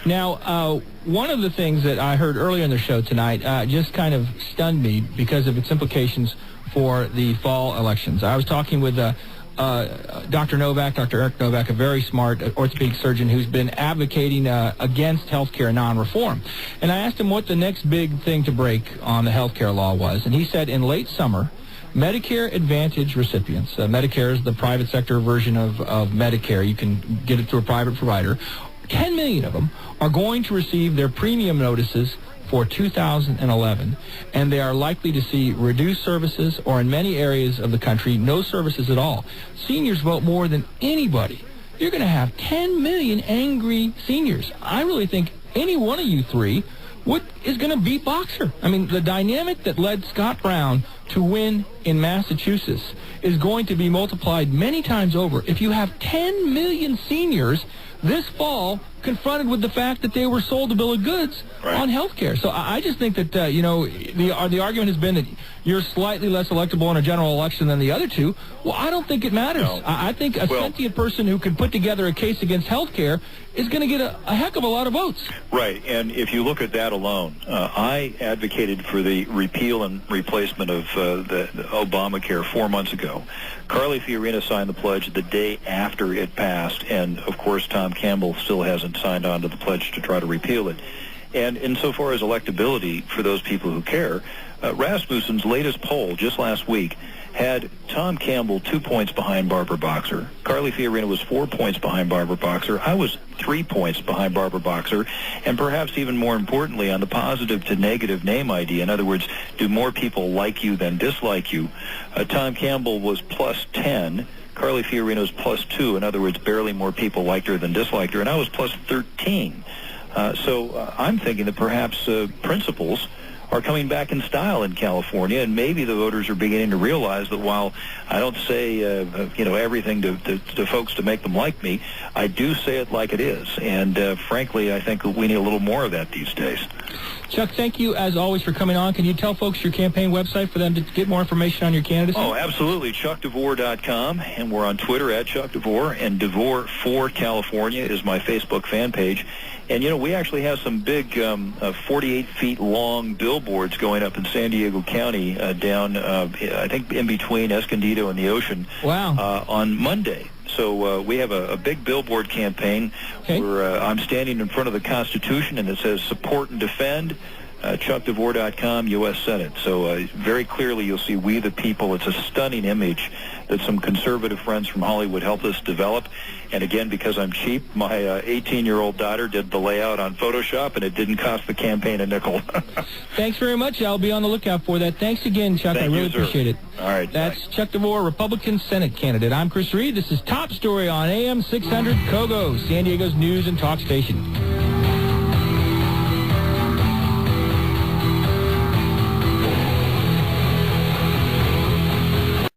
Now, one of the things that I heard earlier in the show tonight just kind of stunned me because of its implications for the fall elections. I was talking with Dr. Novak, Dr. Eric Novak, a very smart orthopedic surgeon who's been advocating against health care non-reform. And I asked him what the next big thing to break on the health care law was. And he said in late summer, Medicare Advantage recipients, Medicare is the private sector version of Medicare. You can get it through a private provider. 10 million of them are going to receive their premium notices for 2011, and they are likely to see reduced services or in many areas of the country, no services at all. Seniors vote more than anybody. You're going to have 10 million angry seniors. I really think any one of you three is going to beat Boxer. I mean, the dynamic that led Scott Brown to win in Massachusetts is going to be multiplied many times over. If you have 10 million seniors this fall confronted with the fact that they were sold a bill of goods on health care. So I just think that, the argument has been that you're slightly less electable in a general election than the other two. Well, I don't think it matters. No. I think a sentient person who can put together a case against health care is going to get a heck of a lot of votes. Right, and if you look at that alone, I advocated for the repeal and replacement of the Obamacare 4 months ago. Carly Fiorina signed the pledge the day after it passed, and, of course, Tom Campbell still hasn't signed on to the pledge to try to repeal it. And insofar as electability for those people who care, Rasmussen's latest poll just last week had Tom Campbell 2 points behind Barbara Boxer. Carly Fiorina was 4 points behind Barbara Boxer. I was 3 points behind Barbara Boxer. And perhaps even more importantly, on the positive to negative name idea, in other words, do more people like you than dislike you, Tom Campbell was plus 10. Carly Fiorina was plus 2. In other words, barely more people liked her than disliked her. And I was plus 13. So I'm thinking that perhaps principles are coming back in style in California, and maybe the voters are beginning to realize that while I don't say everything to folks to make them like me, I do say it like it is. And frankly, I think we need a little more of that these days. Chuck, thank you as always for coming on. Can you tell folks your campaign website for them to get more information on your candidacy? Oh, absolutely. ChuckDeVore.com, and we're on Twitter at Chuck DeVore, and DeVore for California is my Facebook fan page. And, we actually have some big 48-feet-long billboards going up in San Diego County down, I think, in between Escondido and the ocean. Wow. On Monday. So we have a big billboard campaign where I'm standing in front of the Constitution, and it says support and defend. ChuckDeVore.com, U.S. Senate. So very clearly you'll see We the People. It's a stunning image that some conservative friends from Hollywood helped us develop. And again, because I'm cheap, my 18-year-old daughter did the layout on Photoshop, and it didn't cost the campaign a nickel. Thanks very much. I'll be on the lookout for that. Thanks again, Chuck. I really appreciate it. All right. That's Chuck DeVore, Republican Senate candidate. I'm Chris Reed. This is Top Story on AM 600 KOGO, San Diego's news and talk station.